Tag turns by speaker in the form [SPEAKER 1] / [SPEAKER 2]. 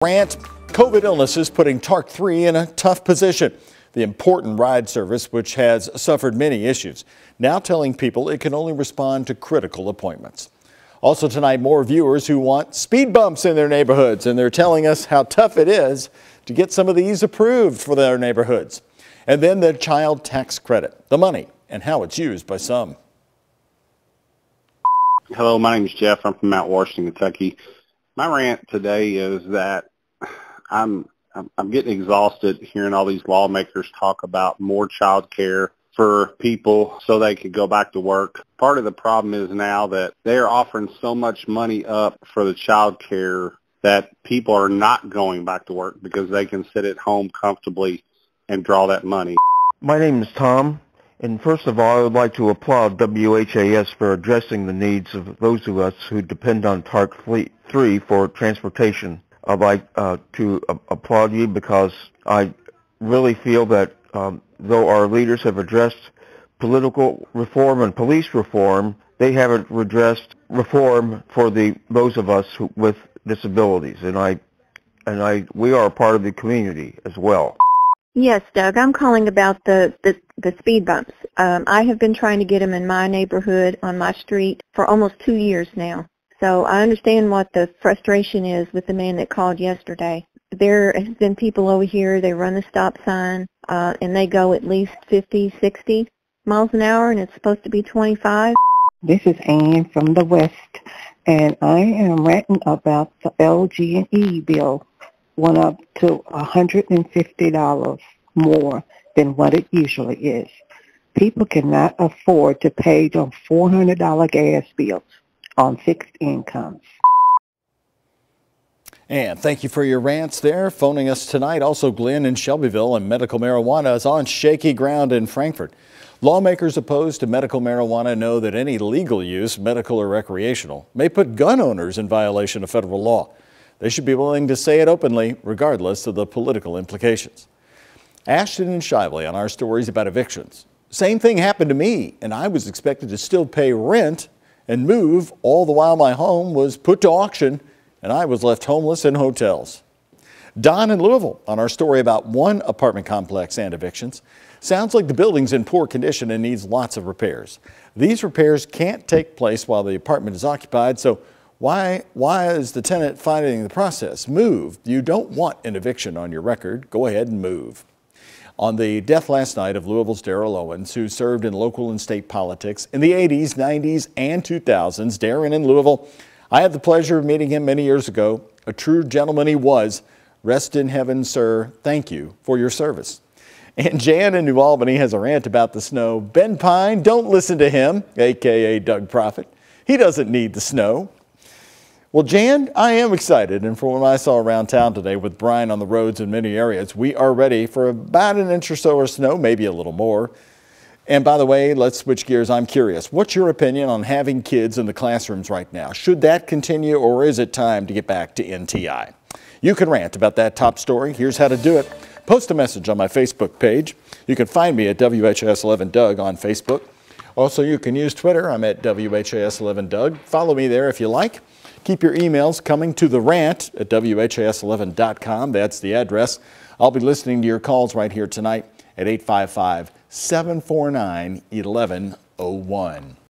[SPEAKER 1] Rant, COVID illnesses putting TARC3 in a tough position. The important ride service, which has suffered many issues, now telling people it can only respond to critical appointments. Also tonight, more viewers who want speed bumps in their neighborhoods, and they're telling us how tough it is to get some of these approved for their neighborhoods. And then the child tax credit, the money, and how it's used by some.
[SPEAKER 2] Hello, my name is Jeff. I'm from Mount Washington, Kentucky. My rant today is that I'm getting exhausted hearing all these lawmakers talk about more child care for people so they could go back to work. Part of the problem is now that they are offering so much money up for the child care that people are not going back to work because they can sit at home comfortably and draw that money.
[SPEAKER 3] My name is Tom, and first of all, I would like to applaud WHAS for addressing the needs of those of us who depend on TARC3 for transportation. I'd like to applaud you because I really feel that though our leaders have addressed political reform and police reform, they haven't addressed reform for those of us with disabilities, and we are a part of the community as well.
[SPEAKER 4] Yes, Doug, I'm calling about the speed bumps. I have been trying to get them in my neighborhood on my street for almost 2 years now. So I understand what the frustration is with the man that called yesterday. There has been people over here, they run the stop sign, and they go at least 50, 60 miles an hour, and it's supposed to be 25.
[SPEAKER 5] This is Ann from the West, and I am ranting about the LG&E bill. Went up to $150 more than what it usually is. People cannot afford to pay them $400 gas bills on fixed incomes.
[SPEAKER 1] And thank you for your rants there. Phoning us tonight, also Glenn in Shelbyville, and medical marijuana is on shaky ground in Frankfort. Lawmakers opposed to medical marijuana know that any legal use, medical or recreational, may put gun owners in violation of federal law. They should be willing to say it openly, regardless of the political implications. Ashton and Shively on our stories about evictions. Same thing happened to me, and I was expected to still pay rent and move, all the while my home was put to auction and I was left homeless in hotels. Don in Louisville on our story about one apartment complex and evictions. Sounds like the building's in poor condition and needs lots of repairs. These repairs can't take place while the apartment is occupied, so why is the tenant fighting the process? Move. You don't want an eviction on your record. Go ahead and move. On the death last night of Louisville's Darrell Owens, who served in local and state politics in the 80s, 90s, and 2000s, Darren in Louisville, I had the pleasure of meeting him many years ago. A true gentleman he was. Rest in heaven, sir. Thank you for your service. And Jan in New Albany has a rant about the snow. Ben Pine, don't listen to him, a.k.a. Doug Prophet. He doesn't need the snow. Well, Jan, I am excited, and from what I saw around town today with brine on the roads in many areas, we are ready for about an inch or so of snow, maybe a little more. And by the way, let's switch gears. I'm curious, what's your opinion on having kids in the classrooms right now? Should that continue, or is it time to get back to NTI? You can rant about that top story. Here's how to do it. Post a message on my Facebook page. You can find me at WHAS11Doug on Facebook. Also, you can use Twitter. I'm at WHAS11Doug. Follow me there if you like. Keep your emails coming to the rant at WHAS11.com. That's the address. I'll be listening to your calls right here tonight at 855-749-1101.